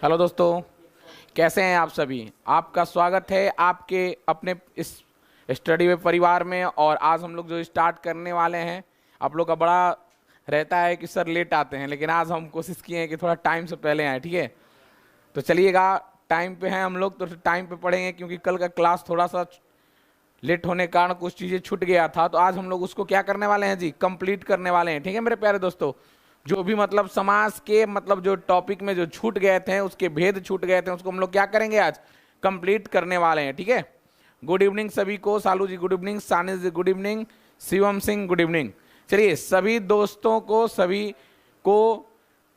Hello दोस्तों, कैसे हैं आप सभी। आपका स्वागत है आपके अपने इस स्टडी वे परिवार में। और आज हम लोग जो स्टार्ट करने वाले हैं, आप लोग का बड़ा रहता है कि सर लेट आते हैं, लेकिन आज हम कोशिश किए हैं कि थोड़ा टाइम से पहले आए। ठीक है, तो चलिएगा, टाइम पे हैं हम लोग तो टाइम पे पढ़ेंगे, क्योंकि कल का क्लास थोड़ा सा लेट होने के कारण कुछ चीज़ें छूट गया था। तो आज हम लोग उसको क्या करने वाले हैं जी, कंप्लीट करने वाले हैं। ठीक है मेरे प्यारे दोस्तों, जो भी मतलब समाज के मतलब जो टॉपिक में जो छूट गए थे, उसके भेद छूट गए थे, उसको हम लोग क्या करेंगे आज, कंप्लीट करने वाले हैं। ठीक है, गुड इवनिंग सभी को। Salu ji good evening, Sanish ji good evening, Shivam Singh good evening. चलिए सभी दोस्तों को, सभी को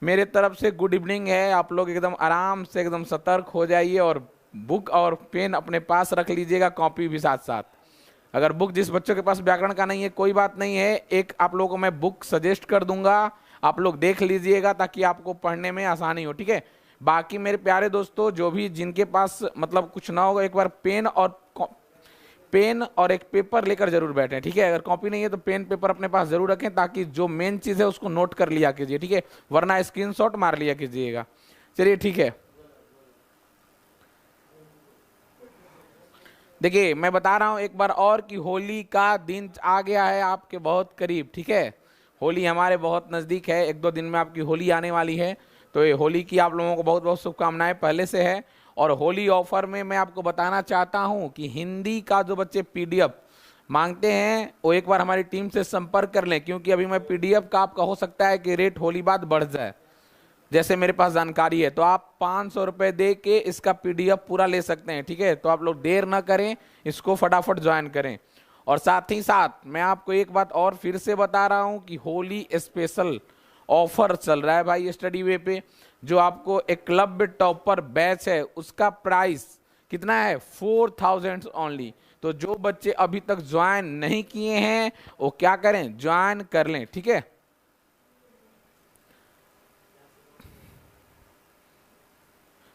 मेरे तरफ से गुड इवनिंग है। आप लोग एकदम आराम से एकदम सतर्क हो जाइए और बुक और पेन अपने पास रख लीजिएगा, कॉपी भी साथ साथ। अगर बुक जिस बच्चों के पास व्याकरण का नहीं है, कोई बात नहीं है, एक आप लोगों को मैं बुक सजेस्ट कर दूंगा, आप लोग देख लीजिएगा ताकि आपको पढ़ने में आसानी हो। ठीक है, बाकी मेरे प्यारे दोस्तों, जो भी जिनके पास मतलब कुछ ना होगा, एक बार पेन और एक पेपर लेकर जरूर बैठे। ठीक है, अगर कॉपी नहीं है तो पेन पेपर अपने पास जरूर रखें, ताकि जो मेन चीज है उसको नोट कर लिया कीजिए। ठीक है, वरना स्क्रीनशॉट मार लिया कीजिएगा। चलिए ठीक है, देखिए मैं बता रहा हूं एक बार और कि होली का दिन आ गया है आपके बहुत करीब। ठीक है, होली हमारे बहुत नज़दीक है, एक दो दिन में आपकी होली आने वाली है। तो ये होली की आप लोगों को बहुत बहुत शुभकामनाएं पहले से है। और होली ऑफर में मैं आपको बताना चाहता हूं कि हिंदी का जो बच्चे पीडीएफ मांगते हैं, वो एक बार हमारी टीम से संपर्क कर लें, क्योंकि अभी मैं पीडीएफ का आपका हो सकता है कि रेट होली बाद बढ़ जाए, जैसे मेरे पास जानकारी है। तो आप 500 रुपये दे के इसका पीडीएफ पूरा ले सकते हैं। ठीक है, तो आप लोग देर ना करें, इसको फटाफट ज्वाइन करें। और साथ ही साथ मैं आपको एक बात और फिर से बता रहा हूं कि होली स्पेशल ऑफर चल रहा है भाई स्टडी वे पे। जो आपको एक क्लब टॉपर बैच है, उसका प्राइस कितना है, 4000 ओनली। तो जो बच्चे अभी तक ज्वाइन नहीं किए हैं वो क्या करें, ज्वाइन कर लें। ठीक है,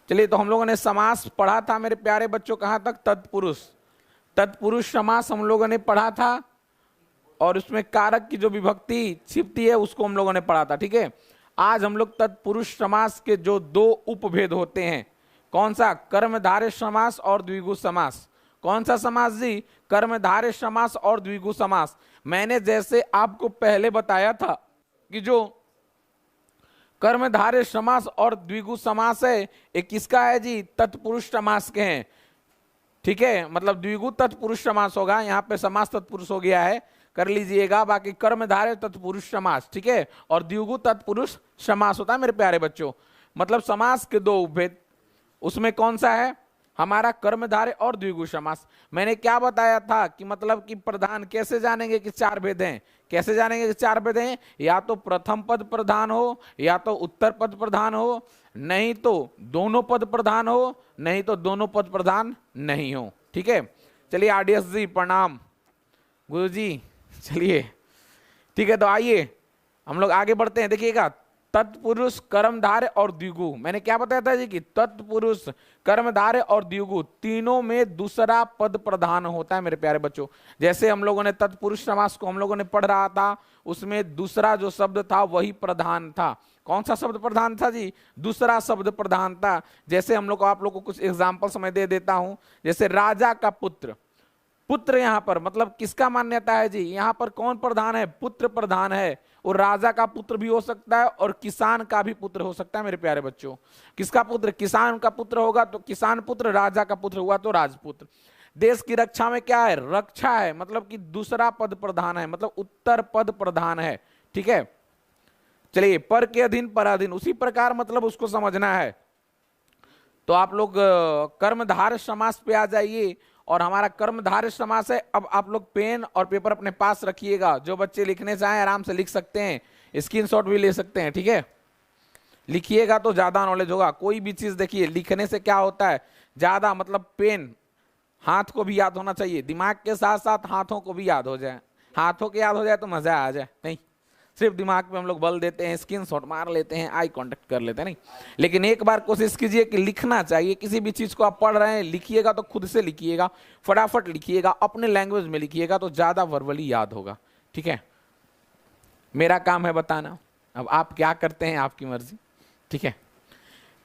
चलिए, तो हम लोगों ने समास पढ़ा था मेरे प्यारे बच्चों, कहां तक, तत्पुरुष। तत्पुरुष समास हम लोगों ने पढ़ा था, और उसमें कारक की जो विभक्ति छिपती है उसको हम लोगों ने पढ़ा था। ठीक है, आज हम लोग तत्पुरुष समास के जो दो उपभेद होते हैं, कौन सा, कर्मधारय समास और द्विगु समास। कौन सा समास जी, कर्मधारय समास और द्विगु समास। मैंने जैसे आपको पहले बताया था कि जो कर्मधारय समास और द्विगु समास है, एक किसका है जी, तत्पुरुष समास के हैं। ठीक है, मतलब द्विगु तत्पुरुष समास होगा, यहाँ पे समास तत्पुरुष हो गया है, कर लीजिएगा। बाकी कर्मधारय तत्पुरुष समास, ठीक है, और द्विगु तत्पुरुष समास होता है मेरे प्यारे बच्चों। मतलब समास के दो उपभेद, उसमें कौन सा है हमारा, कर्मधारय और द्विगु समास। मैंने क्या बताया था कि मतलब कि प्रधान कैसे जानेंगे कि चार भेद हैं, कैसे जानेंगे कि चार भेद हैं, या तो प्रथम पद प्रधान हो, या तो उत्तर पद प्रधान हो, नहीं तो दोनों पद प्रधान हो, नहीं तो दोनों पद प्रधान नहीं हो। ठीक है, चलिए आरडीएस जी प्रणाम, गुरु जी। चलिए ठीक है, तो आइए हम लोग आगे बढ़ते हैं। देखिएगा, तत्पुरुष, कर्मधारय और द्विगु, मैंने क्या बताया था जी कि तत्पुरुष, कर्मधारय और द्विगु तीनों में दूसरा पद प्रधान होता है मेरे प्यारे बच्चों। जैसे हम लोगों ने तत्पुरुष समास को हम लोगों ने पढ़ रहा था, उसमें दूसरा जो शब्द था वही प्रधान था। कौन सा शब्द प्रधान था जी, दूसरा शब्द प्रधान था। जैसे हम लोग आप लोग को कुछ एग्जाम्पल समय दे देता हूं, जैसे राजा का पुत्र, पुत्र यहां पर मतलब किसका मान्यता है जी, यहां पर कौन प्रधान है, पुत्र प्रधान है। और राजा का पुत्र भी हो सकता है और किसान का भी पुत्र हो सकता है मेरे प्यारे बच्चों। किसका पुत्र, किसान का पुत्र होगा तो किसान पुत्र, राजा का पुत्र हुआ तो राजपुत्र। देश की रक्षा में क्या है, रक्षा है, मतलब कि दूसरा पद प्रधान है, मतलब उत्तर पद प्रधान है। ठीक है, चलिए, पर के अधीन पराधीन, उसी प्रकार मतलब उसको समझना है। तो आप लोग कर्मधारय समास पे आ जाइए, और हमारा कर्मधारय समास है। अब आप लोग पेन और पेपर अपने पास रखिएगा, जो बच्चे लिखने चाहें आराम से लिख सकते हैं, स्क्रीनशॉट भी ले सकते हैं। ठीक है, लिखिएगा तो ज्यादा नॉलेज होगा। कोई भी चीज देखिए, लिखने से क्या होता है, ज्यादा मतलब पेन हाथ को भी याद होना चाहिए, दिमाग के साथ साथ हाथों को भी याद हो जाए। हाथों के याद हो जाए तो मजा आ जाए, नहीं सिर्फ दिमाग पे हम लोग बल देते हैं, स्क्रीनशॉट मार लेते हैं, आई कांटेक्ट कर लेते हैं, नहीं। लेकिन एक बार कोशिश कीजिए कि लिखना चाहिए, किसी भी चीज को आप पढ़ रहे हैं लिखिएगा तो खुद से लिखिएगा, फटाफट लिखिएगा, अपने लैंग्वेज में लिखिएगा तो ज्यादा वर्बली याद होगा। ठीक है, मेरा काम है बताना, अब आप क्या करते हैं आपकी मर्जी। ठीक है,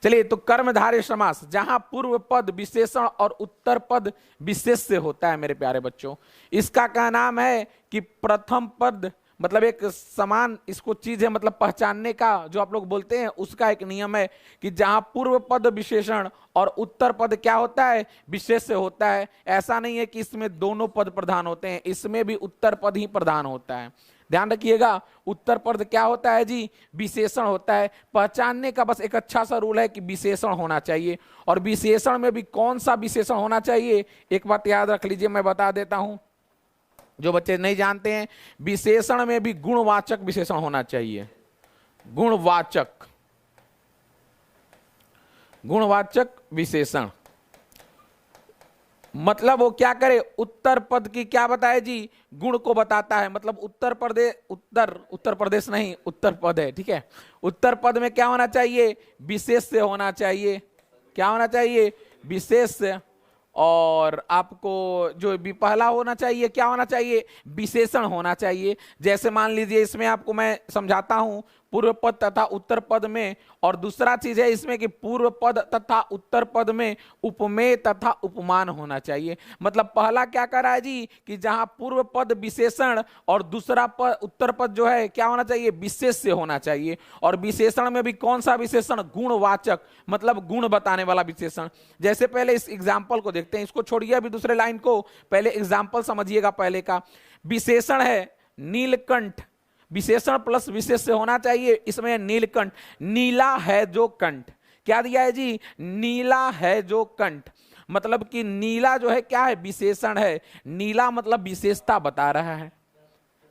चलिए, तो कर्मधारय समास जहां पूर्व पद विशेषण और उत्तर पद विशेष से होता है मेरे प्यारे बच्चों, इसका क्या नाम है कि प्रथम पद, मतलब एक समान इसको चीज है, मतलब पहचानने का जो आप लोग बोलते हैं उसका एक नियम है कि जहां पूर्व पद विशेषण और उत्तर पद क्या होता है, विशेष से होता है। ऐसा नहीं है कि इसमें दोनों पद प्रधान होते हैं, इसमें भी उत्तर पद ही प्रधान होता है। ध्यान रखिएगा, उत्तर पद क्या होता है जी, विशेषण होता है। पहचानने का बस एक अच्छा सा रूल है कि विशेषण होना चाहिए, और विशेषण में भी कौन सा विशेषण होना चाहिए, एक बात याद रख लीजिए, मैं बता देता हूं जो बच्चे नहीं जानते हैं। विशेषण में भी गुणवाचक विशेषण होना चाहिए, गुणवाचक, गुणवाचक विशेषण। मतलब वो क्या करे, उत्तर पद की क्या बताए जी, गुण को बताता है। मतलब उत्तर प्रदेश, उत्तर प्रदेश नहीं, उत्तर पद है, ठीक है। उत्तर पद में क्या होना चाहिए, विशेष से होना चाहिए। क्या होना चाहिए, विशेष से। और आपको जो भी पहला होना चाहिए, क्या होना चाहिए, विशेषण होना चाहिए। जैसे मान लीजिए इसमें आपको मैं समझाता हूं, पूर्व पद तथा उत्तर पद में, और दूसरा चीज है इसमें कि पूर्व पद तथा उत्तर पद में उपमेय तथा उपमान होना चाहिए। मतलब पहला क्या करा है जी, कि जहां पूर्व पद विशेषण और दूसरा पद उत्तर पद जो है क्या होना चाहिए, विशेष से होना चाहिए। और विशेषण में भी कौन सा विशेषण, गुणवाचक, मतलब गुण बताने वाला विशेषण। जैसे पहले इस एग्जाम्पल को देखते हैं, इसको छोड़िए अभी दूसरे लाइन को, पहले एग्जाम्पल समझिएगा। पहले का विशेषण है नीलकंठ, विशेषण प्लस विशेष से होना चाहिए। इसमें नीलकंठ, नीला है जो कंठ। क्या दिया है जी, नीला है जो कंठ। मतलब कि नीला जो है क्या है, विशेषण है। नीला मतलब विशेषता बता रहा है।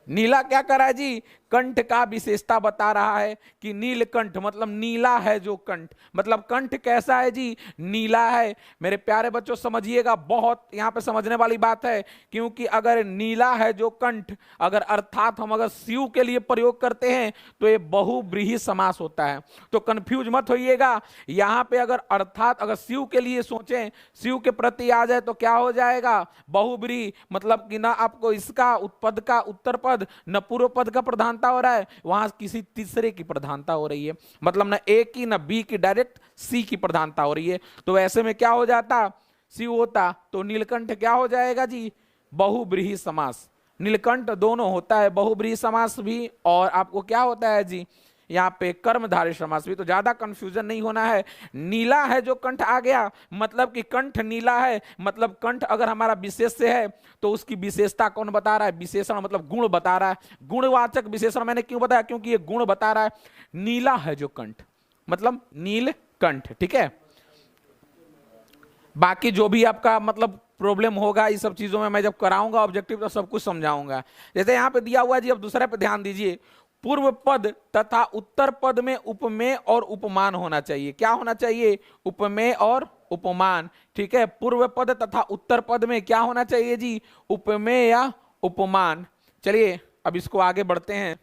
नीला क्या कर रहा है जी, कंठ का विशेषता बता रहा है कि नीलकंठ मतलब नीला है जो कंठ। मतलब कंठ कैसा है जी, नीला है। मेरे प्यारे बच्चों समझिएगा, बहुत यहां पे समझने वाली बात है, क्योंकि अगर नीला है जो कंठ, अगर अर्थात हम अगर शिव के लिए प्रयोग करते हैं तो ये बहुव्रीहि समास होता है। तो कंफ्यूज मत होइएगा, यहां पे अगर अर्थात अगर शिव के लिए सोचें, शिव के प्रति आ जाए तो क्या हो जाएगा, बहुव्रीहि। मतलब कि ना आपको इसका उत्पद का उत्तर पद न पूर्व पद का प्रधानता हो रहा है, वहां किसी तीसरे की प्रधानता हो रही है। मतलब न ए की न बी की, डायरेक्ट सी की प्रधानता हो रही है। तो ऐसे में क्या हो जाता, शिव होता तो नीलकंठ क्या हो जाएगा जी, बहुव्रीहि समास। नीलकंठ दोनों होता है, बहुव्रीहि समास भी, और आपको क्या होता है जी, यहाँ पे कर्मधारय समास भी। तो ज्यादा कंफ्यूजन नहीं होना है। नीला है जो कंठ आ गया, मतलब कि कंठ नीला है, मतलब कंठ अगर हमारा विशेष से है तो उसकी विशेषता कौन बता रहा है, विशेषण मतलब गुण बता रहा है। गुणवाचक विशेषण मैंने क्यों बताया, क्योंकि ये गुण बता रहा है। नीला है जो कंठ मतलब नील कंठ, ठीक है। बाकी जो भी आपका मतलब प्रॉब्लम होगा इस सब चीजों में मैं जब कराऊंगा ऑब्जेक्टिव तो सब कुछ समझाऊंगा। जैसे यहां पे दिया हुआ है जी, अब दूसरे पे ध्यान दीजिए। पूर्व पद तथा उत्तर पद में उपमेय और उपमान होना चाहिए। क्या होना चाहिए, उपमेय और उपमान, ठीक है। पूर्व पद तथा उत्तर पद में क्या होना चाहिए जी, उपमेय या उपमान। चलिए अब इसको आगे बढ़ते हैं।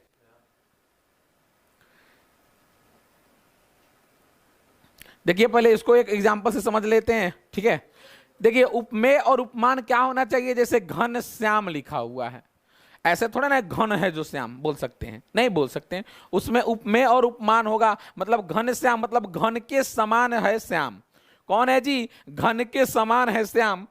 देखिए पहले इसको एक एग्जांपल से समझ लेते हैं, ठीक है। देखिए उपमेय और उपमान क्या होना चाहिए, जैसे घन श्याम लिखा हुआ है, ऐसे थोड़ा ना घन है जो श्याम बोल सकते हैं, नहीं बोल सकते हैं। उसमें उपमेय और उपमान होगा। मतलब घन श्याम मतलब घन के समान है श्याम। कौन है जी, घन के समान है श्याम।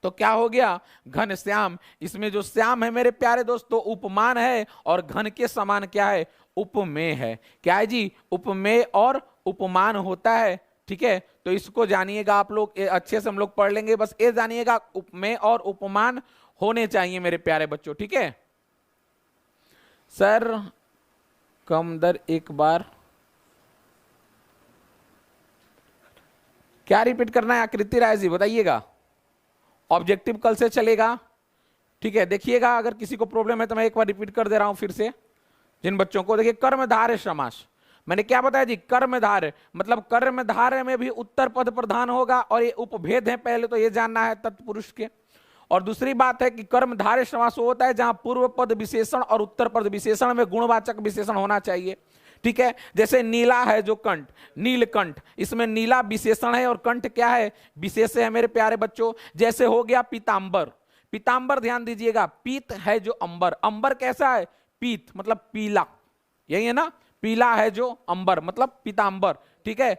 तो क्या हो गया, घन श्याम। इसमें जो श्याम है मेरे प्यारे दोस्तों उपमान है, और घन के समान क्या है, उपमेय है। क्या है जी, उपमेय और उपमान होता है, ठीक है। तो इसको जानिएगा आप लोग, अच्छे से हम लोग पढ़ लेंगे। बस ये जानिएगा उपमेय और उपमान होने चाहिए मेरे प्यारे बच्चों, ठीक है। सर कम दर एक बार क्या रिपीट करना है, आकृति राय जी बताइएगा। ऑब्जेक्टिव कल से चलेगा, ठीक है। देखिएगा अगर किसी को प्रॉब्लम है तो मैं एक बार रिपीट कर दे रहा हूं फिर से जिन बच्चों को। देखिए कर्मधारय समास मैंने क्या बताया जी, कर्मधारय मतलब कर्मधारय में भी उत्तर पद प्रधान होगा, और ये उपभेद है, पहले तो ये जानना है तत्पुरुष के। और दूसरी बात है कि कर्मधारय समास होता है जहां पूर्व पद विशेषण और उत्तर पद विशेषण में गुणवाचक विशेषण होना चाहिए, ठीक है। जैसे नीला है जो कंठ, नीलकंठ, इसमें नीला विशेषण है और कंठ क्या है, विशेष है मेरे प्यारे बच्चों। जैसे हो गया पीतांबर, पीतांबर ध्यान दीजिएगा, पीत है जो अंबर, अंबर कैसा है, पीत मतलब पीला, यही है ना, पीला है जो अंबर, मतलब पीतांबर, ठीक है।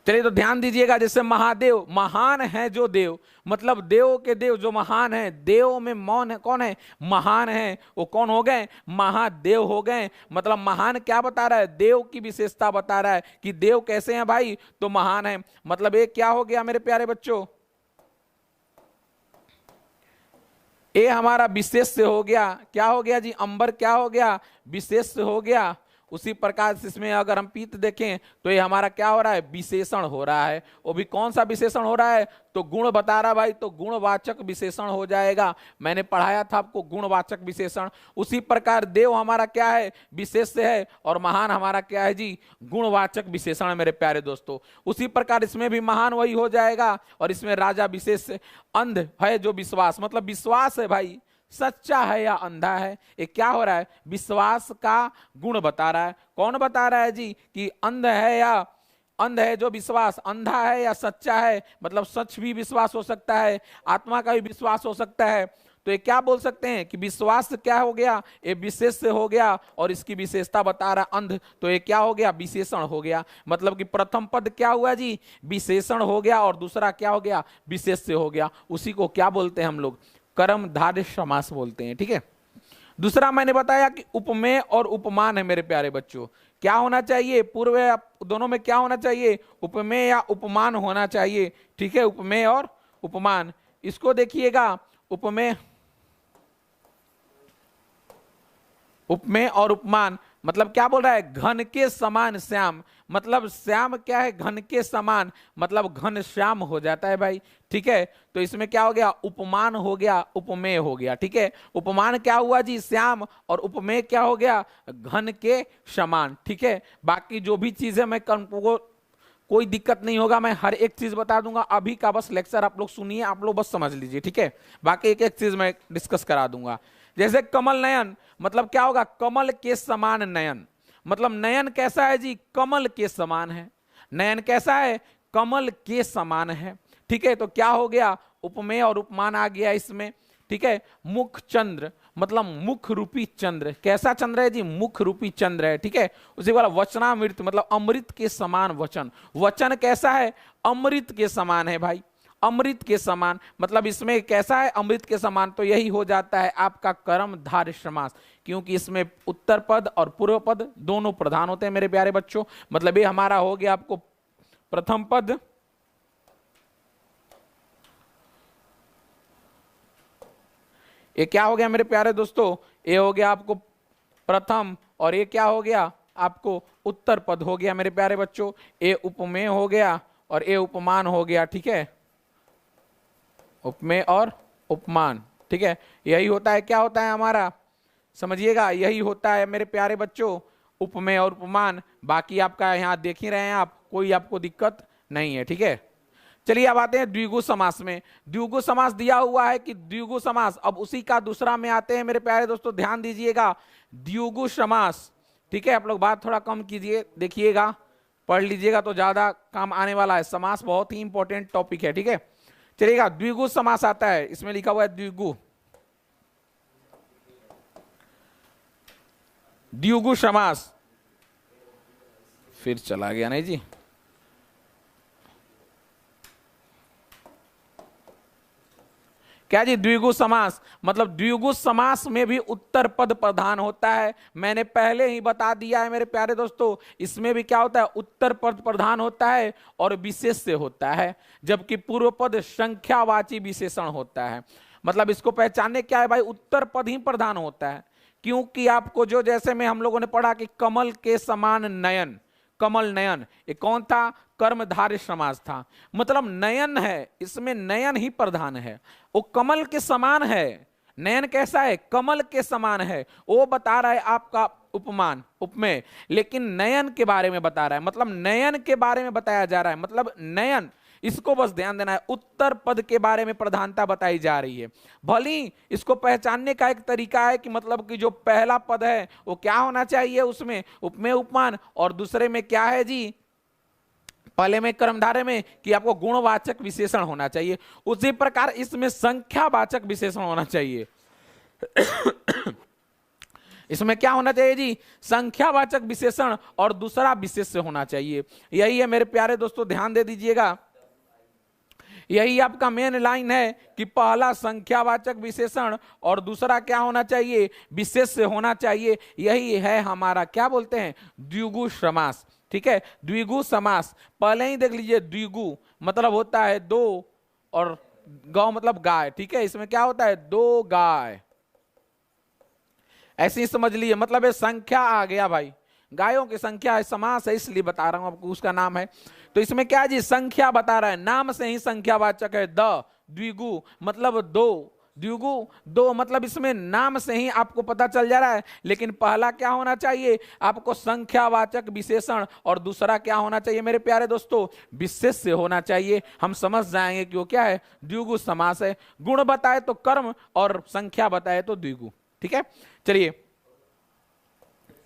चलिए तो ध्यान दीजिएगा, जैसे महादेव, महान है जो देव, मतलब देव के देव जो महान है, देव में मौन है, कौन है, महान है, वो कौन हो गए, महादेव हो गए। मतलब महान क्या बता रहा है, देव की विशेषता बता रहा है कि देव कैसे हैं भाई, तो महान है। मतलब ये क्या हो गया मेरे प्यारे बच्चों, ये हमारा विशेष से हो गया, क्या हो गया जी, अंबर क्या हो गया, विशेष से हो गया। उसी प्रकार से इसमें अगर हम पीत देखें तो ये हमारा क्या हो रहा है, विशेषण हो रहा है। वो भी कौन सा विशेषण हो रहा है, तो गुण बता रहा भाई, तो गुणवाचक विशेषण हो जाएगा। मैंने पढ़ाया था आपको गुणवाचक विशेषण। उसी प्रकार देव हमारा क्या है, विशेष से है, और महान हमारा क्या है जी, गुणवाचक विशेषण है मेरे प्यारे दोस्तों। उसी प्रकार इसमें भी महान वही हो जाएगा, और इसमें राजा विशेष से। अंध है जो विश्वास, मतलब विश्वास है भाई, सच्चा है या अंधा है, ये क्या हो रहा है, विश्वास का गुण बता रहा है। कौन बता रहा है जी, कि अंध है या अंध है जो विश्वास, अंधा है या सच्चा है, मतलब सच भी विश्वास हो सकता है, आत्मा का भी विश्वास हो सकता है। तो ये क्या बोल सकते हैं कि विश्वास क्या हो गया, ये विशेष से हो गया, और इसकी विशेषता बता रहा अंध, तो ये क्या हो गया, विशेषण हो गया। मतलब कि प्रथम पद क्या हुआ जी, विशेषण हो गया, और दूसरा क्या हो गया, विशेष से हो गया। उसी को क्या बोलते हैं हम लोग, कर्मधारय समास बोलते हैं, ठीक है। दूसरा मैंने बताया कि उपमेय और उपमान है मेरे प्यारे बच्चों। क्या होना चाहिए, पूर्व दोनों में क्या होना चाहिए, उपमेय या उपमान होना चाहिए, ठीक है, उपमेय और उपमान। इसको देखिएगा, उपमेय, उपमेय और उपमान मतलब क्या बोल रहा है, घन के समान श्याम, मतलब श्याम क्या है, घन के समान, मतलब घन श्याम हो जाता है भाई, ठीक है। तो इसमें क्या हो गया, उपमान हो गया, उपमेय हो गया, ठीक है। उपमान क्या हुआ जी, श्याम, और उपमेय क्या हो गया, घन के समान, ठीक है। बाकी जो भी चीजें मैं कोई दिक्कत नहीं होगा, मैं हर एक चीज बता दूंगा। अभी का बस लेक्चर आप लोग सुनिए, आप लोग बस समझ लीजिए, ठीक है। बाकी एक एक चीज मैं डिस्कस करा दूंगा। जैसे कमल नयन, मतलब क्या होगा, कमल के समान नयन, मतलब नयन कैसा है जी, कमल के समान है। नयन कैसा है, कमल के समान है, ठीक है। तो क्या हो गया, उपमेय और उपमान आ गया इसमें, ठीक है। मुख चंद्र, मतलब मुख रूपी चंद्र, कैसा चंद्र है जी, मुख रूपी चंद्र है, ठीक है। उसी वाला वचनामृत, मतलब अमृत के समान वचन, वचन कैसा है, अमृत के समान है भाई, अमृत के समान, मतलब इसमें कैसा है, अमृत के समान। तो यही हो जाता है आपका कर्मधारय समास, क्योंकि इसमें उत्तर पद और पूर्व पद दोनों प्रधान होते हैं मेरे प्यारे बच्चों। मतलब ये हमारा हो गया आपको प्रथम पद, ये क्या हो गया मेरे प्यारे दोस्तों, ये हो गया आपको प्रथम, और ये क्या हो गया आपको उत्तर पद हो गया मेरे प्यारे बच्चों। ये उपमेय हो गया और ये उपमान हो गया, ठीक है, उपमेय और उपमान, ठीक है। यही होता है, क्या होता है हमारा, समझिएगा, यही होता है मेरे प्यारे बच्चों, उपमेय और उपमान। बाकी आपका यहाँ देख ही रहे हैं आप, कोई आपको दिक्कत नहीं है, ठीक है। चलिए अब आते हैं द्विगु समास में। द्विगु समास दिया हुआ है कि द्विगु समास, अब उसी का दूसरा में आते हैं मेरे प्यारे दोस्तों, ध्यान दीजिएगा, द्विगु समास, ठीक है। आप लोग बात थोड़ा कम कीजिए, देखिएगा, पढ़ लीजिएगा तो ज्यादा काम आने वाला है। समास बहुत ही इंपॉर्टेंट टॉपिक है, ठीक है। चलिएगा, द्विगु समास आता है, इसमें लिखा हुआ है द्विगु, द्विगु समास, फिर चला गया नहीं जी, क्या जी, द्विगु समास, मतलब द्विगु समास में भी उत्तर पद प्रधान होता है। मैंने पहले ही बता दिया है मेरे प्यारे दोस्तों, इसमें भी क्या होता है, उत्तर पद प्रधान होता है और विशेष से होता है, जबकि पूर्व पद संख्यावाची विशेषण होता है। मतलब इसको पहचानने क्या है भाई, उत्तर पद ही प्रधान होता है, क्योंकि आपको जो जैसे में हम लोगों ने पढ़ा कि कमल के समान नयन, कमल नयन, ये कौन था, कर्मधारय समास था। मतलब नयन है, इसमें नयन ही प्रधान है, वो कमल के समान है। नयन कैसा है, कमल के समान है, वो बता रहा है आपका उपमान, उपमेय, लेकिन नयन के बारे में बता रहा है, मतलब नयन के बारे में बताया जा रहा है, मतलब नयन, इसको बस ध्यान देना है, उत्तर पद के बारे में प्रधानता बताई जा रही है। भली इसको पहचानने का एक तरीका है कि मतलब कि जो पहला पद है वो क्या होना चाहिए, उसमें उपमेय उपमान, और दूसरे में क्या है जी, पहले में कर्मधारय में कि आपको गुणवाचक विशेषण होना चाहिए, उसी प्रकार इसमें संख्यावाचक विशेषण होना चाहिए। इसमें क्या होना चाहिए जी, संख्यावाचक विशेषण और दूसरा विशेष्य होना चाहिए। यही है मेरे प्यारे दोस्तों, ध्यान दे दीजिएगा, यही आपका मेन लाइन है कि पहला संख्यावाचक विशेषण और दूसरा क्या होना चाहिए, विशेष्य होना चाहिए। यही है हमारा क्या बोलते हैं, द्विगु समास। ठीक है, द्विगु समास पहले ही देख लीजिए, द्विगु मतलब होता है दो, और गौ मतलब गाय। ठीक है, इसमें क्या होता है, दो गाय, ऐसे ही समझ लीजिए, मतलब ये संख्या आ गया भाई, गायों की संख्या है, समास है इसलिए बता रहा हूं आपको, उसका नाम है। तो इसमें क्या जी, संख्या बता रहा है, नाम से ही संख्यावाचक है। द द्विगु मतलब दो, द्विगु दो मतलब इसमें नाम से ही आपको पता चल जा रहा है। लेकिन पहला क्या होना चाहिए आपको, संख्यावाचक विशेषण, और दूसरा क्या होना चाहिए मेरे प्यारे दोस्तों, विशेष्य होना चाहिए। हम समझ जाएंगे कि वो क्या है, द्विगु समास है। गुण बताए तो कर्म और संख्या बताए तो द्विगु। ठीक है, चलिए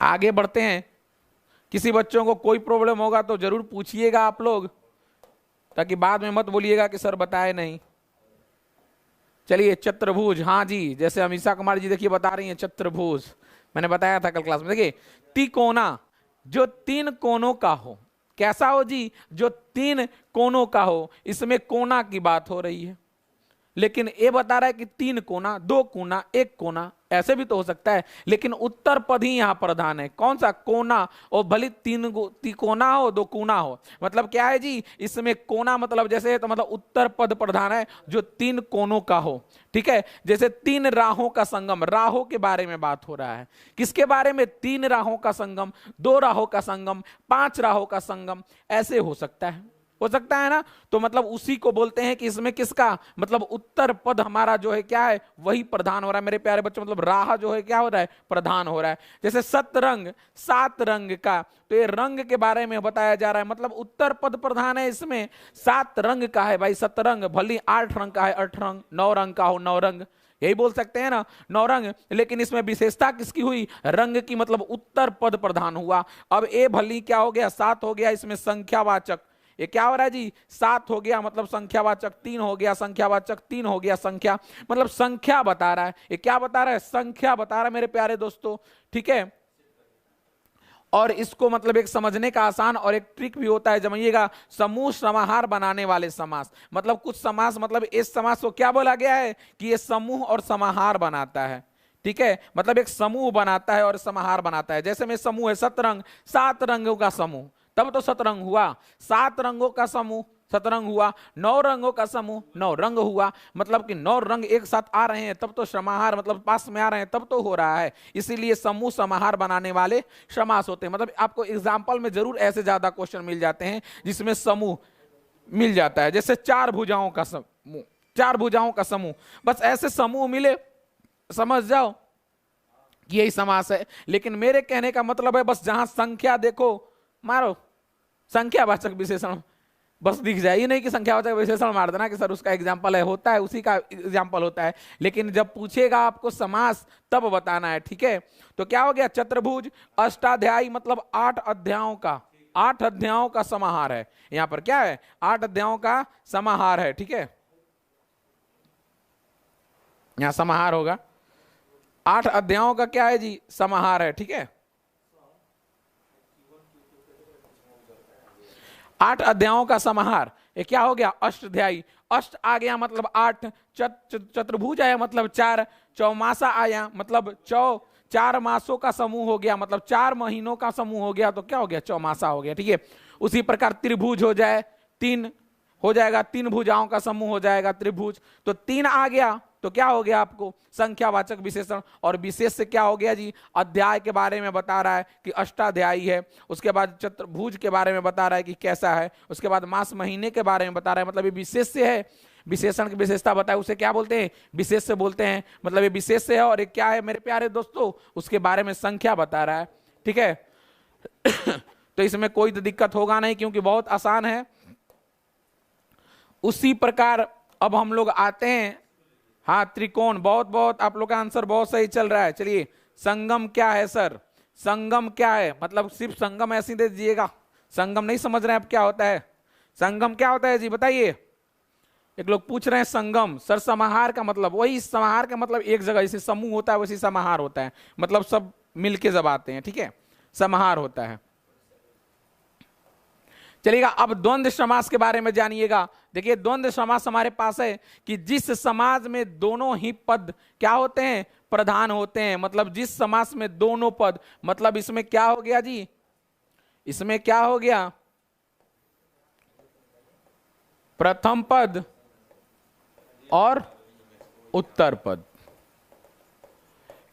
आगे बढ़ते हैं। किसी बच्चों को कोई प्रॉब्लम होगा तो जरूर पूछिएगा आप लोग, ताकि बाद में मत बोलिएगा कि सर बताए नहीं। चलिए चतुर्भुज, हाँ जी, जैसे अमीषा कुमार जी देखिए बता रही हैं चतुर्भुज, मैंने बताया था कल क्लास में। देखिए त्रिकोना, जो तीन कोनों का हो, कैसा हो जी, जो तीन कोनों का हो। इसमें कोना की बात हो रही है, लेकिन ये बता रहा है कि तीन कोना, दो कोना, एक कोना, ऐसे भी तो हो सकता है। लेकिन उत्तर पद ही यहां प्रधान है। कौन सा, कोना, और भले तीन कोना हो दो कोना हो, मतलब क्या है जी, इसमें कोना मतलब जैसे है तो मतलब उत्तर पद प्रधान है, जो तीन कोनों का हो। ठीक है, जैसे तीन राहों का संगम, राहों के बारे में बात हो रहा है। किसके बारे में, तीन राहों का संगम, दो राहों का संगम, पांच राहों का संगम, ऐसे हो सकता है ना। तो मतलब उसी को बोलते हैं कि इसमें किसका, मतलब उत्तर पद हमारा जो है क्या है, वही प्रधान हो रहा है मेरे प्यारे बच्चों। मतलब राह जो है क्या हो रहा है, प्रधान हो रहा है। जैसे सतरंग, सात रंग का, तो ये रंग के बारे में बताया जा रहा है, मतलब उत्तर पद प्रधान है इसमें। सात रंग का है भाई सतरंग, भले 8 रंग का है 8 रंग, 9 रंग का हो 9 रंग, यही बोल सकते हैं ना, 9 रंग। लेकिन इसमें विशेषता किसकी हुई, रंग की, मतलब उत्तर पद प्रधान हुआ। अब ए भली क्या हो गया, 7 हो गया, इसमें संख्यावाचक, ये क्या हो रहा है जी, 7 हो गया, मतलब संख्यावाचक 3 हो गया, संख्यावाचक 3 हो गया, संख्या मतलब संख्या बता रहा है। ये क्या बता रहा है, संख्या बता रहा है मेरे प्यारे दोस्तों। ठीक है, और इसको मतलब एक समझने का आसान और एक ट्रिक भी होता है, जमाइएगा, समूह समाहार बनाने वाले समास। मतलब कुछ समास, मतलब इस समास को क्या बोला गया है कि ये समूह और समाहार बनाता है। ठीक है, मतलब एक समूह बनाता है और समाहार बनाता है। जैसे में समूह है सतरंग, 7 रंगों का समूह, तब तो सतरंग हुआ। 7 रंगों का समूह सतरंग हुआ। 9 रंगों का समूह 9 रंग हुआ, मतलब कि 9 रंग एक साथ आ रहे हैं तब तो समाहार, मतलब पास में आ रहे हैं तब तो हो रहा है। इसीलिए समूह समाहार बनाने वाले समास होते हैं। मतलब आपको एग्जाम्पल में जरूर ऐसे ज्यादा क्वेश्चन मिल जाते हैं जिसमें समूह मिल जाता है। जैसे 4 भुजाओं का समूह, 4 भुजाओं का समूह, बस ऐसे समूह मिले, समझ जाओ कि यही समास है। लेकिन मेरे कहने का मतलब है, बस जहां संख्या देखो मारो, संख्यावाचक विशेषण बस दिख जाए, ये नहीं कि संख्यावाचक विशेषण मार देना कि सर उसका एग्जाम्पल है, होता है उसी का एग्जाम्पल होता है। लेकिन जब पूछेगा आपको समास तब बताना है। ठीक है, तो क्या हो गया, चतुर्भुज अष्टाध्यायी मतलब 8 अध्यायों का, 8 अध्यायों का समाहार है। यहां पर क्या है, 8 अध्यायों का समाहार है। ठीक है, यहां समाहार होगा, 8 अध्यायों का क्या है जी, समाहार है। ठीक है, 8 अध्यायों का समाहार, ये क्या हो गया, अष्टाध्यायी। अष्ट आ गया मतलब 8, चतुर्भुज आया मतलब 4, चौमासा आया मतलब 4 मासों का समूह हो गया, मतलब 4 महीनों का समूह हो गया, तो क्या हो गया, चौमासा हो गया। ठीक है, उसी प्रकार त्रिभुज हो जाए, 3 हो जाएगा, 3 भुजाओं का समूह हो जाएगा त्रिभुज। तो 3 आ गया तो क्या हो गया आपको, संख्यावाचक विशेषण। और विशेष से क्या हो गया जी, अध्याय के बारे में बता रहा है कि अष्टाध्यायी है। उसके बाद चतुर्भुज के बारे में बता रहा है कि कैसा है। उसके बाद मास महीने के बारे में बता रहा है, मतलब ये विशेष से है, विशेषण की विशेषता बताए उसे क्या बोलते हैं, विशेष से बोलते हैं। मतलब ये विशेष से है और ये क्या है मेरे प्यारे दोस्तों, उसके बारे में संख्या बता रहा है। ठीक है तो इसमें कोई तो दिक्कत होगा नहीं, क्योंकि बहुत आसान है। उसी प्रकार अब हम लोग आते हैं, हाँ त्रिकोण, बहुत बहुत आप लोग का आंसर बहुत सही चल रहा है। चलिए संगम क्या है सर, संगम क्या है, मतलब सिर्फ संगम ऐसे दे दीजिएगा, संगम नहीं समझ रहे हैं आप क्या होता है, संगम क्या होता है जी बताइए। एक लोग पूछ रहे हैं संगम, सर समाहार का मतलब, वही समाहार का मतलब एक जगह जैसे समूह होता है वैसे समाहार होता है, मतलब सब मिलके जब आते हैं, ठीक है, समाहार होता है। चलिएगा, अब द्वंद्व समास के बारे में जानिएगा। देखिए द्वंद्व समास हमारे पास है कि जिस समाज में दोनों ही पद क्या होते हैं, प्रधान होते हैं, मतलब जिस समास में दोनों पद, मतलब इसमें क्या हो गया जी, इसमें क्या हो गया, प्रथम पद और उत्तर पद,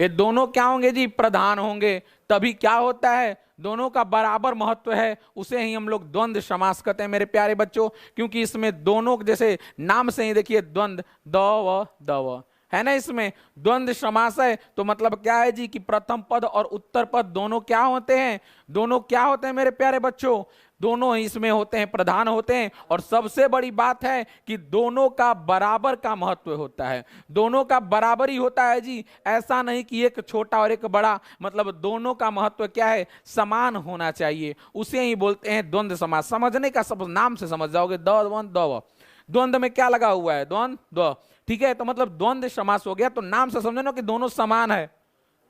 ये दोनों क्या होंगे जी, प्रधान होंगे, तभी क्या होता है, दोनों का बराबर महत्व है, उसे ही हम लोग द्वंद्व समास कहते हैं मेरे प्यारे बच्चों। क्योंकि इसमें दोनों, जैसे नाम से ही देखिए द्वंद्व, द व द व है ना, इसमें द्वंद्व समास है, तो मतलब क्या है जी कि प्रथम पद और उत्तर पद दोनों क्या होते हैं, दोनों क्या होते हैं मेरे प्यारे बच्चों, दोनों ही इसमें होते हैं, प्रधान होते हैं। और सबसे बड़ी बात है कि दोनों का बराबर का महत्व होता है, दोनों का बराबर ही होता है जी, ऐसा नहीं कि एक छोटा और एक बड़ा, मतलब दोनों का महत्व क्या है, समान होना चाहिए, उसे ही बोलते हैं द्वंद्व समास। समझने का सब नाम से समझ जाओगे, द वन द व, द्वंद्व में क्या लगा हुआ है, द्वंद्व, ठीक है, तो मतलब द्वंद्व समास हो गया, तो नाम से समझो ना कि दोनों समान है,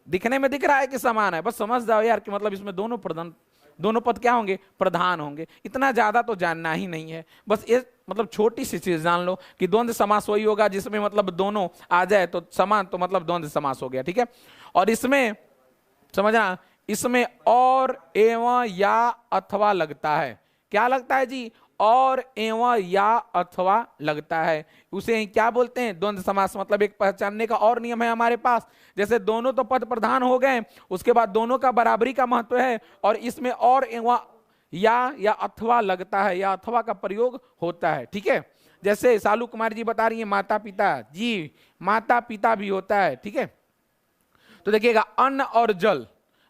दिखने में दिख रहा है कि समान है, बस समझ जाओ यार कि मतलब इसमें दोनों प्रधान, दोनों पद क्या होंगे, प्रधान होंगे, इतना ज्यादा तो जानना ही नहीं है, बस ये मतलब छोटी सी चीज जान लो कि द्वंद्व समास वही होगा जिसमें मतलब दोनों आ जाए तो समान, तो मतलब द्वंद्व समास हो गया, ठीक है। और इसमें समझना, इसमें और एवं या अथवा लगता है, क्या लगता है जी, और एवं या अथवा लगता है, उसे ही क्या बोलते हैं, द्वंद्व समास। मतलब एक पहचानने का और नियम है हमारे पास, जैसे दोनों तो पद प्रधान हो गए, उसके बाद दोनों का बराबरी का महत्व है, और इसमें और एवं या अथवा लगता है, या अथवा का प्रयोग होता है, ठीक है। जैसे सालू कुमार जी बता रही है माता पिता, जी माता पिता भी होता है, ठीक है। तो देखिएगा अन्न और जल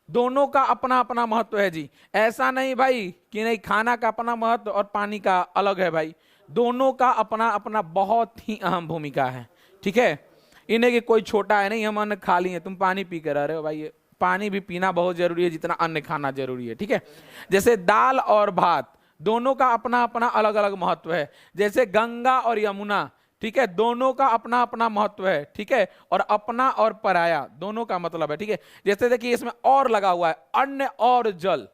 दोनों का अपना अपना महत्व है जी, ऐसा नहीं भाई कि नहीं खाना का अपना महत्व और पानी का अलग है भाई, दोनों का अपना अपना बहुत ही अहम भूमिका है, ठीक है। इन्हें कि कोई छोटा है नहीं, हम अन्न खा लिए तुम पानी पी कर रह रहे हो, भाई पानी भी पीना बहुत जरूरी है जितना अन्न खाना जरूरी है, ठीक है। जैसे दाल और भात दोनों का अपना अपना अलग अलग महत्व है, जैसे गंगा और यमुना, ठीक है, दोनों का अपना अपना महत्व है, ठीक है, और अपना और पराया दोनों का मतलब है, ठीक है। जैसे देखिए इसमें और लगा हुआ है, अन्न और जल,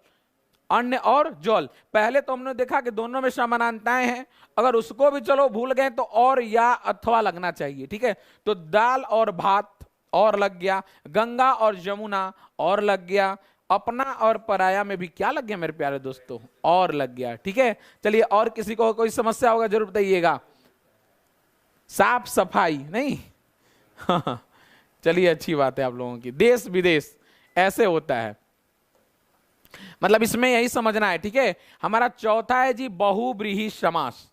अन्न और जल, पहले तो हमने देखा कि दोनों में समानताएं हैं, अगर उसको भी चलो भूल गए तो और या अथवा लगना चाहिए, ठीक है। तो दाल और भात और लग गया, गंगा और यमुना और लग गया, अपना और पराया में भी क्या लग गया मेरे प्यारे दोस्तों, और लग गया, ठीक है। चलिए और किसी को कोई समस्या होगा जरूर बताइएगा। साफ सफाई नहीं चलिए अच्छी बात है आप लोगों की, देश विदेश ऐसे होता है, मतलब इसमें यही समझना है, ठीक है। हमारा चौथा है जी बहुब्रीहि समास,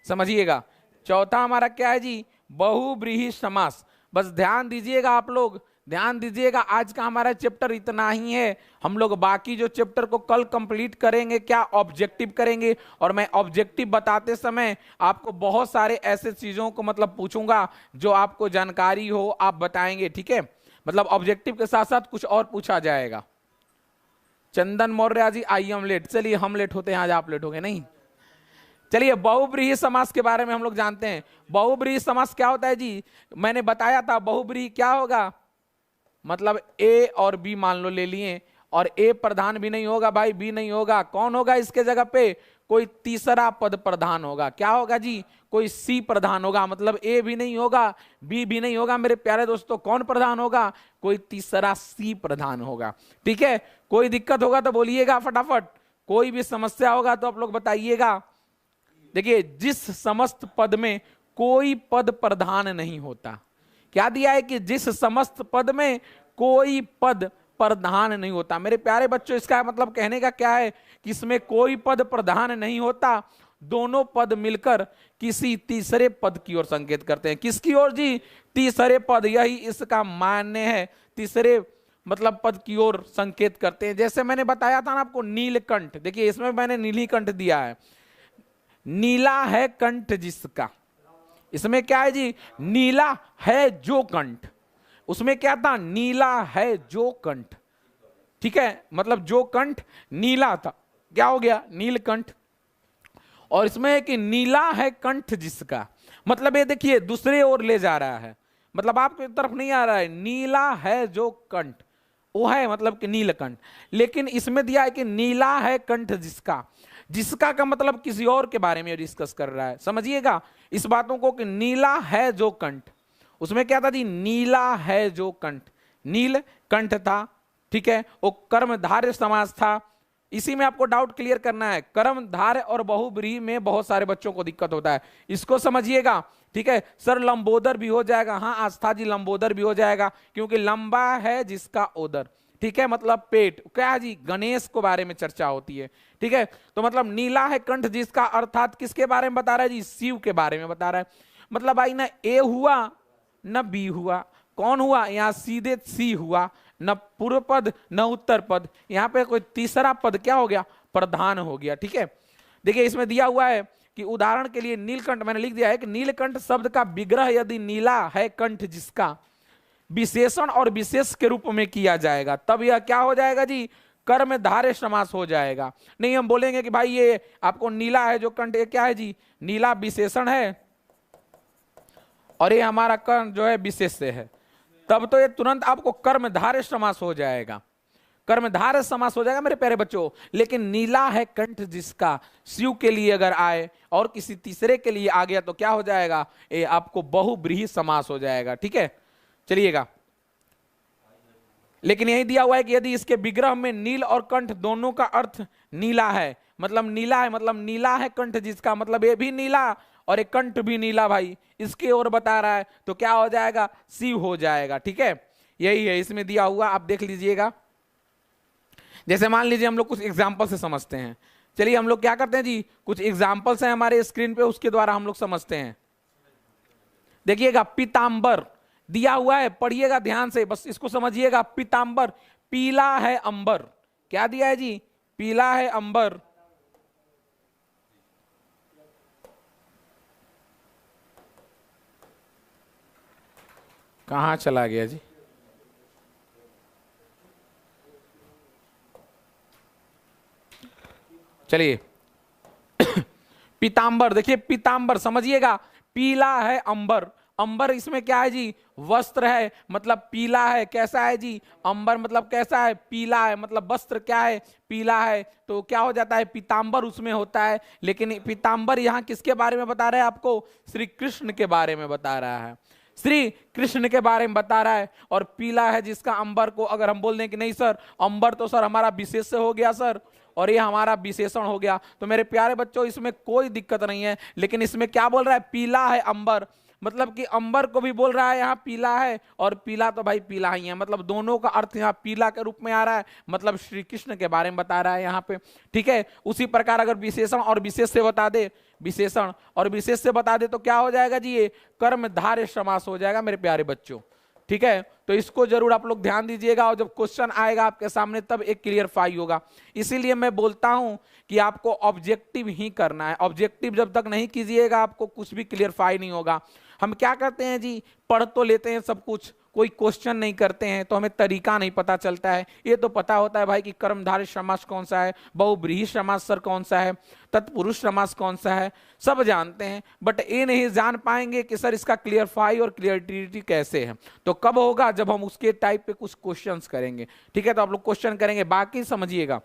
समझिएगा चौथा हमारा क्या है जी, बहुब्रीहि समास। बस ध्यान दीजिएगा आप लोग, ध्यान दीजिएगा, आज का हमारा चैप्टर इतना ही है, हम लोग बाकी जो चैप्टर को कल कंप्लीट करेंगे, क्या ऑब्जेक्टिव करेंगे, और मैं ऑब्जेक्टिव बताते समय आपको बहुत सारे ऐसे चीजों को मतलब पूछूंगा जो आपको जानकारी हो आप बताएंगे, ठीक है। मतलब ऑब्जेक्टिव के साथ साथ कुछ और पूछा जाएगा। चंदन Maurya ji I am late, चलिए हम लेट होते हैं, आज आप लेट हो गए नहीं। चलिए बहुब्रीहि समास के बारे में हम लोग जानते हैं। बहुब्रीहि समास क्या होता है जी, मैंने बताया था बहुब्रीहि क्या होगा, मतलब ए और बी मान लो ले लिए, और ए प्रधान भी नहीं होगा भाई, बी नहीं होगा, कौन होगा इसके जगह पे, कोई तीसरा पद प्रधान होगा, क्या होगा जी, कोई सी प्रधान होगा, मतलब ए भी नहीं होगा बी भी नहीं होगा मेरे प्यारे दोस्तों, कौन प्रधान होगा, कोई तीसरा सी प्रधान होगा, ठीक है। कोई दिक्कत होगा तो बोलिएगा फटाफट, कोई भी समस्या होगा तो आप लोग बताइएगा। देखिए जिस समस्त पद में कोई पद प्रधान नहीं होता, क्या दिया है कि जिस समस्त पद में कोई पद प्रधान नहीं होता, मेरे प्यारे बच्चों इसका मतलब कहने का क्या है कि इसमें कोई पद प्रधान नहीं होता, दोनों पद मिलकर किसी तीसरे पद की ओर संकेत करते हैं। किसकी ओर जी, तीसरे पद, यही इसका मान्य है, तीसरे मतलब पद की ओर संकेत करते हैं। जैसे मैंने बताया था ना आपको नीलकंठ, देखिए इसमें मैंने नीली कंठ दिया है, नीला है कंठ जिसका, इसमें क्या है जी, नीला है जो कंठ, उसमें क्या था, नीला है जो कंठ, ठीक है, मतलब जो कंठ नीला था क्या हो गया, नीलकंठ। और इसमें है कि नीला है कंठ जिसका, मतलब ये देखिए दूसरे ओर ले जा रहा है, मतलब आपकी तरफ नहीं आ रहा है। नीला है जो कंठ, वो है मतलब कि नीलकंठ। लेकिन इसमें दिया है कि नीला है कंठ जिसका, जिसका का मतलब किसी और के बारे में डिस्कस कर रहा है। समझिएगा इस बातों को कि नीला है जो कंठ, उसमें क्या था जी, नीला है जो कंठ, नील कंठ था, ठीक है, वो कर्मधारय समास था। इसी में आपको डाउट क्लियर करना है, कर्मधारय और बहुब्रीहि में बहुत सारे बच्चों को दिक्कत होता है, इसको समझिएगा, ठीक है। सर लंबोदर भी हो जाएगा, हाँ आस्था जी लंबोदर भी हो जाएगा, क्योंकि लंबा है जिसका ओदर, ठीक है, मतलब पेट, क्या है जी, गणेश के बारे में चर्चा होती है, ठीक है। तो मतलब नीला है कंठ जिसका, अर्थात किसके बारे में बता रहा है जी, शिव के बारे में बता रहा है। मतलब भाई ना ए हुआ न बी हुआ, कौन हुआ यहाँ, सीधे सी हुआ, न पूर्व पद न उत्तर पद, यहां पे कोई तीसरा पद क्या हो गया, प्रधान हो गया, ठीक है। देखिए इसमें दिया हुआ है कि उदाहरण के लिए नीलकंठ, मैंने लिख दिया है कि नीलकंठ शब्द का विग्रह यदि नीला है कंठ जिसका विशेषण और विशेष के रूप में किया जाएगा, तब यह क्या हो जाएगा जी, कर्मधारय समास हो जाएगा। नहीं हम बोलेंगे कि भाई ये आपको नीला है जो कंठ, ये क्या है जी, नीला विशेषण है और ये हमारा कंठ जो है विशेष से है, तब तो ये तुरंत आपको कर्मधारय समास हो जाएगा, कर्मधारय समास हो जाएगा मेरे प्यारे बच्चों। लेकिन नीला है कंठ जिसका शिव के लिए अगर आए और किसी तीसरे के लिए आ गया तो क्या हो जाएगा, ये आपको बहुब्रीहि समास हो जाएगा, ठीक है। चलिएगा, लेकिन यही दिया हुआ है कि यदि इसके विग्रह में नील और कंठ दोनों का अर्थ नीला है, मतलब नीला है, मतलब नीला है कंठ जिसका, मतलब ये भी नीला और एक कंठ भी नीला, भाई इसके ओर बता रहा है, तो क्या हो जाएगा, शिव हो जाएगा, ठीक है। यही है इसमें दिया हुआ, आप देख लीजिएगा। जैसे मान लीजिए हम लोग कुछ एग्जाम्पल से समझते हैं, चलिए हम लोग क्या करते हैं जी, कुछ एग्जाम्पल्स हैं हमारे स्क्रीन पे, उसके द्वारा हम लोग समझते हैं। देखिएगा पीतांबर दिया हुआ है, पढ़िएगा ध्यान से, बस इसको समझिएगा। पीतांबर, पीला है अंबर, क्या दिया है जी, पीला है अंबर, कहां चला गया जी, चलिए पीतांबर, देखिए पीतांबर समझिएगा, पीला है अंबर, अंबर इसमें क्या है जी, वस्त्र है, मतलब पीला है, कैसा है जी, अंबर मतलब कैसा है, पीला है, मतलब वस्त्र क्या है, पीला है, तो क्या हो जाता है, पीतांबर उसमें होता है। लेकिन पीतांबर यहाँ किसके बारे में बता रहा है आपको, श्री कृष्ण के बारे में बता रहा है, श्री कृष्ण के बारे में बता रहा है। और पीला है जिसका अंबर को अगर हम बोल दें कि नहीं सर अंबर तो सर हमारा विशेष से हो गया सर, और ये हमारा विशेषण हो गया, तो मेरे प्यारे बच्चों इसमें कोई दिक्कत नहीं है। लेकिन इसमें क्या बोल रहा है, पीला है अंबर, मतलब कि अंबर को भी बोल रहा है यहाँ पीला है, और पीला तो भाई पीला ही है, मतलब दोनों का अर्थ यहाँ पीला के रूप में आ रहा है, मतलब श्री कृष्ण के बारे में बता रहा है यहाँ पे, ठीक है। उसी प्रकार अगर विशेषण और विशेष से बता दे, विशेषण और विशेष से बता दे तो क्या हो जाएगा जी, ये कर्मधारय समास हो जाएगा मेरे प्यारे बच्चों, ठीक है। तो इसको जरूर आप लोग ध्यान दीजिएगा, और जब क्वेश्चन आएगा आपके सामने तब एक क्लियरफाई होगा। इसीलिए मैं बोलता हूं कि आपको ऑब्जेक्टिव ही करना है, ऑब्जेक्टिव जब तक नहीं कीजिएगा आपको कुछ भी क्लियरफाई नहीं होगा। हम क्या करते हैं जी, पढ़ तो लेते हैं सब कुछ, कोई क्वेश्चन नहीं करते हैं तो हमें तरीका नहीं पता चलता है। ये तो पता होता है भाई कि कर्मधारय समास कौन सा है, बहुब्रीहि समास सर कौन सा है, तत्पुरुष समास कौन सा है, सब जानते हैं, बट ये नहीं जान पाएंगे कि सर इसका क्लियरफाई और क्लियरिटी कैसे है। तो कब होगा, जब हम उसके टाइप पे कुछ क्वेश्चंस करेंगे, ठीक है। तो आप लोग क्वेश्चन करेंगे, बाकी समझिएगा।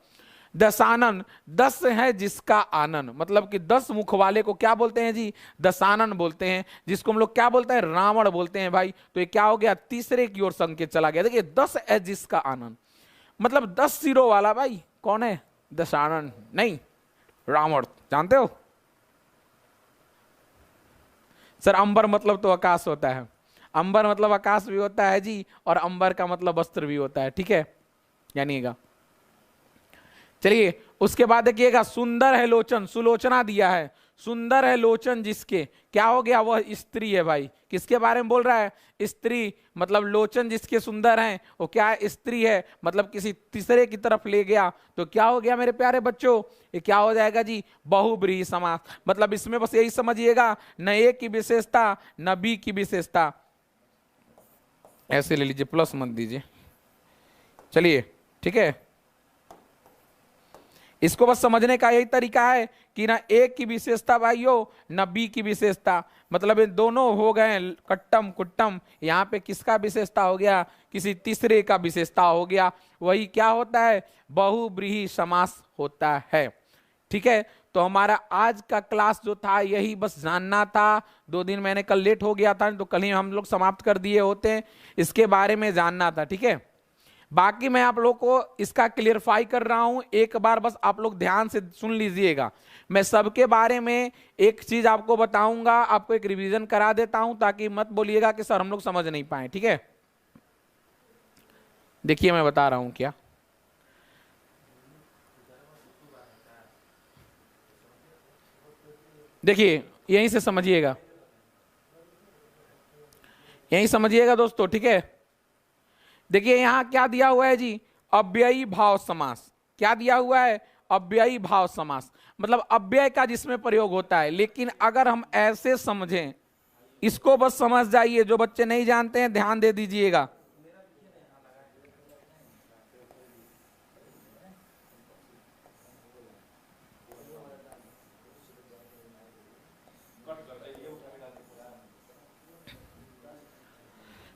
दशानन, 10 है जिसका आनन, मतलब कि 10 मुख वाले को क्या बोलते हैं जी, दशानन बोलते हैं, जिसको हम लोग क्या बोलते हैं, रावण बोलते हैं भाई। तो ये क्या हो गया, तीसरे की ओर संकेत चला गया। देखिए 10 है जिसका आनन, मतलब 10 सिरों वाला, भाई कौन है, दशानन नहीं, रावण, जानते हो सर। अंबर मतलब तो आकाश होता है, अंबर मतलब आकाश भी होता है जी, और अंबर का मतलब वस्त्र भी होता है, ठीक है, जानिएगा। चलिए उसके बाद देखिएगा, सुंदर है लोचन, सुलोचना दिया है, सुंदर है लोचन जिसके, क्या हो गया, वह स्त्री है भाई। किसके बारे में बोल रहा है, स्त्री, मतलब लोचन जिसके सुंदर हैं वो क्या है, स्त्री है, मतलब किसी तीसरे की तरफ ले गया तो क्या हो गया मेरे प्यारे बच्चों, ये क्या हो जाएगा जी, बहुब्रीहि समास। मतलब इसमें बस यही समझिएगा, न ए की विशेषता न बी की विशेषता, ऐसे ले लीजिए, प्लस मत दीजिए, चलिए ठीक है। इसको बस समझने का यही तरीका है कि ना ए की विशेषता भाइयों ना बी की विशेषता, मतलब ये दोनों हो गए कट्टम कुट्टम, यहाँ पे किसका विशेषता हो गया, किसी तीसरे का विशेषता हो गया, वही क्या होता है, बहुब्रीहि समास होता है। ठीक है, तो हमारा आज का क्लास जो था यही बस जानना था। 2 दिन मैंने कल लेट हो गया था तो कल ही हम लोग समाप्त कर दिए होते, इसके बारे में जानना था। ठीक है, बाकी मैं आप लोग को इसका क्लियरफाई कर रहा हूं, एक बार बस आप लोग ध्यान से सुन लीजिएगा। मैं सबके बारे में एक चीज आपको बताऊंगा, आपको एक रिवीजन करा देता हूं ताकि मत बोलिएगा कि सर हम लोग समझ नहीं पाए। ठीक है, देखिए मैं बता रहा हूं क्या, देखिए यहीं से समझिएगा, यहीं समझिएगा दोस्तों। ठीक है, देखिए यहां क्या दिया हुआ है जी, अव्ययी भाव समास। क्या दिया हुआ है, अव्ययी भाव समास, मतलब अव्यय का जिसमें प्रयोग होता है। लेकिन अगर हम ऐसे समझें, इसको बस समझ जाइए, जो बच्चे नहीं जानते हैं ध्यान दे दीजिएगा।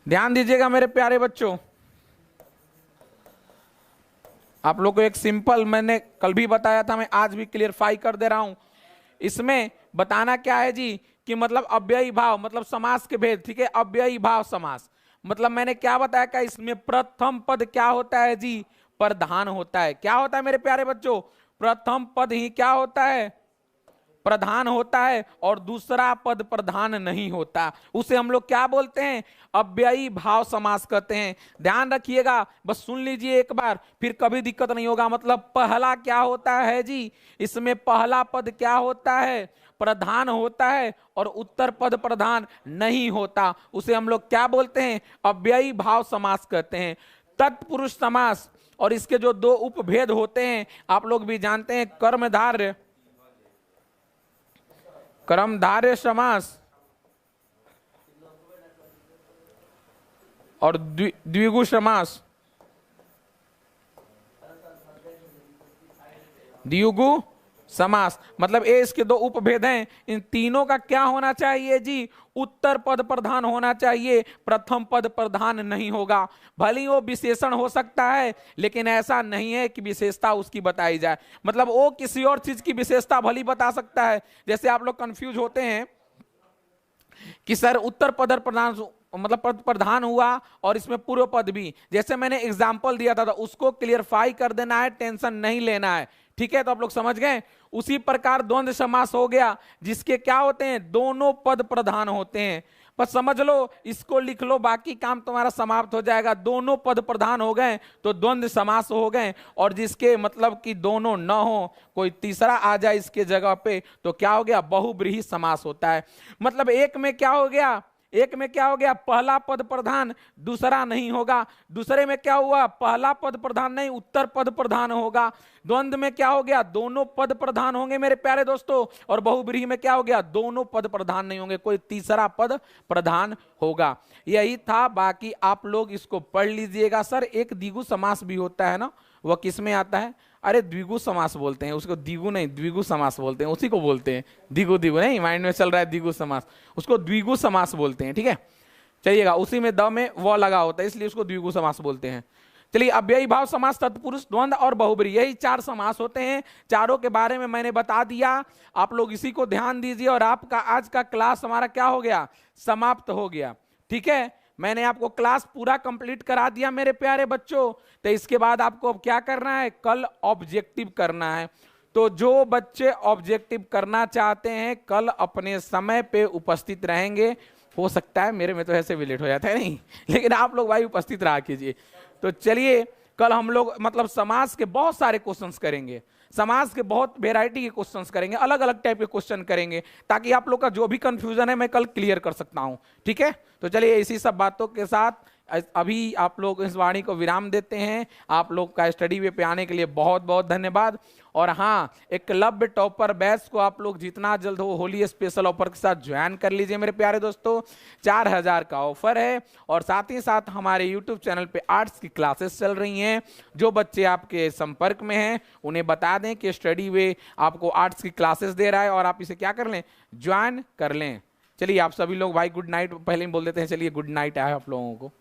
ध्यान दीजिएगा मेरे प्यारे बच्चों, आप लोग को एक सिंपल, मैंने कल भी बताया था, मैं आज भी क्लियरफाई कर दे रहा हूं। इसमें बताना क्या है जी, कि मतलब अव्ययी भाव मतलब समास के भेद। ठीक है, अव्ययी भाव समास मतलब मैंने क्या बताया, क्या इसमें प्रथम पद क्या होता है जी, प्रधान होता है। क्या होता है मेरे प्यारे बच्चों, प्रथम पद ही क्या होता है, प्रधान होता है, और दूसरा पद प्रधान नहीं होता। उसे हम लोग क्या बोलते हैं, अव्ययी भाव समास कहते हैं। ध्यान रखिएगा, बस सुन लीजिए एक बार, फिर कभी दिक्कत नहीं होगा। मतलब पहला क्या होता है जी, इसमें पहला पद क्या होता है, प्रधान होता है, और उत्तर पद प्रधान नहीं होता। उसे हम लोग क्या बोलते हैं, अव्ययी भाव समास कहते हैं। तत्पुरुष समास और इसके जो 2 उपभेद होते हैं आप लोग भी जानते हैं, कर्मधारय, कर्मधारय समास और द्विगु समास, द्विगु समास। मतलब ये इसके 2 उपभेद हैं। इन तीनों का क्या होना चाहिए जी, उत्तर पद प्रधान होना चाहिए, प्रथम पद प्रधान नहीं होगा। भले ही वो विशेषण हो सकता है, लेकिन ऐसा नहीं है कि विशेषता उसकी बताई जाए। मतलब वो किसी और चीज की विशेषता भली बता सकता है। जैसे आप लोग कंफ्यूज होते हैं कि सर उत्तर पद प्रधान मतलब पद प्रधान हुआ और इसमें पूर्व पद भी, जैसे मैंने एग्जाम्पल दिया था, तो उसको क्लियरफाई कर देना है, टेंशन नहीं लेना है। ठीक है, तो आप लोग समझ गए। उसी प्रकार द्वंद्व समास हो गया, जिसके क्या होते हैं, दोनों पद प्रधान होते हैं। बस समझ लो, इसको लिख लो, बाकी काम तुम्हारा समाप्त हो जाएगा। दोनों पद प्रधान हो गए तो द्वंद्व समास हो गए, और जिसके मतलब कि दोनों न हो, कोई तीसरा आ जाए इसके जगह पे, तो क्या हो गया, बहुब्रीहि समास होता है। मतलब एक में क्या हो गया, एक में क्या हो गया, पहला पद प्रधान, दूसरा नहीं होगा। दूसरे में क्या हुआ, पहला पद प्रधान नहीं, उत्तर पद प्रधान होगा। द्वंद्व में क्या हो गया, दोनों पद प्रधान होंगे मेरे प्यारे दोस्तों। और बहुब्रीहि में क्या हो गया, दोनों पद प्रधान नहीं होंगे, कोई तीसरा पद प्रधान होगा। यही था, बाकी आप लोग इसको पढ़ लीजिएगा। सर एक द्विगु समास भी होता है ना, वह किस में आता है, अरे द्विगु समास बोलते हैं उसको, द्विगु नहीं द्विगु समास बोलते हैं, उसी को बोलते हैं। द्विगु द्विगु नहीं, माइंड में चल रहा है द्विगु समास, उसको द्विगु समास बोलते हैं। ठीक है, चलिएगा, उसी में द में व लगा होता है, इसलिए उसको द्विगु समास बोलते हैं। चलिए, अव्ययी भाव समास, तत्पुरुष, द्वंद्व और बहुब्रीहि, यही 4 समास होते हैं। चारों के बारे में मैंने बता दिया, आप लोग इसी को ध्यान दीजिए। और आपका आज का क्लास हमारा क्या हो गया, समाप्त हो गया। ठीक है, मैंने आपको क्लास पूरा कंप्लीट करा दिया मेरे प्यारे बच्चों। तो इसके बाद आपको अब क्या करना है, कल ऑब्जेक्टिव करना है। तो जो बच्चे ऑब्जेक्टिव करना चाहते हैं कल अपने समय पे उपस्थित रहेंगे। हो सकता है मेरे में तो ऐसे भी लेट हो जाता है नहीं, लेकिन आप लोग भाई उपस्थित रहा कीजिए। तो चलिए, कल हम लोग मतलब समास के बहुत सारे क्वेश्चंस करेंगे, समास के बहुत वेराइटी के क्वेश्चंस करेंगे, अलग अलग टाइप के क्वेश्चन करेंगे, ताकि आप लोग का जो भी कंफ्यूजन है मैं कल क्लियर कर सकता हूं। ठीक है, तो चलिए इसी सब बातों के साथ अभी आप लोग इस वाणी को विराम देते हैं। आप लोग का स्टडी वे पे आने के लिए बहुत बहुत धन्यवाद। और हाँ, एकलव्य टॉपर बैच को आप लोग जितना जल्द हो होली स्पेशल ऑफर के साथ ज्वाइन कर लीजिए मेरे प्यारे दोस्तों। 4000 का ऑफर है। और साथ ही साथ हमारे यूट्यूब चैनल पे आर्ट्स की क्लासेस चल रही हैं। जो बच्चे आपके संपर्क में हैं उन्हें बता दें कि स्टडी वे आपको आर्ट्स की क्लासेस दे रहा है और आप इसे क्या कर लें, ज्वाइन कर लें। चलिए आप सभी लोग भाई गुड नाइट पहले ही बोल देते हैं। चलिए गुड नाइट है आप लोगों को।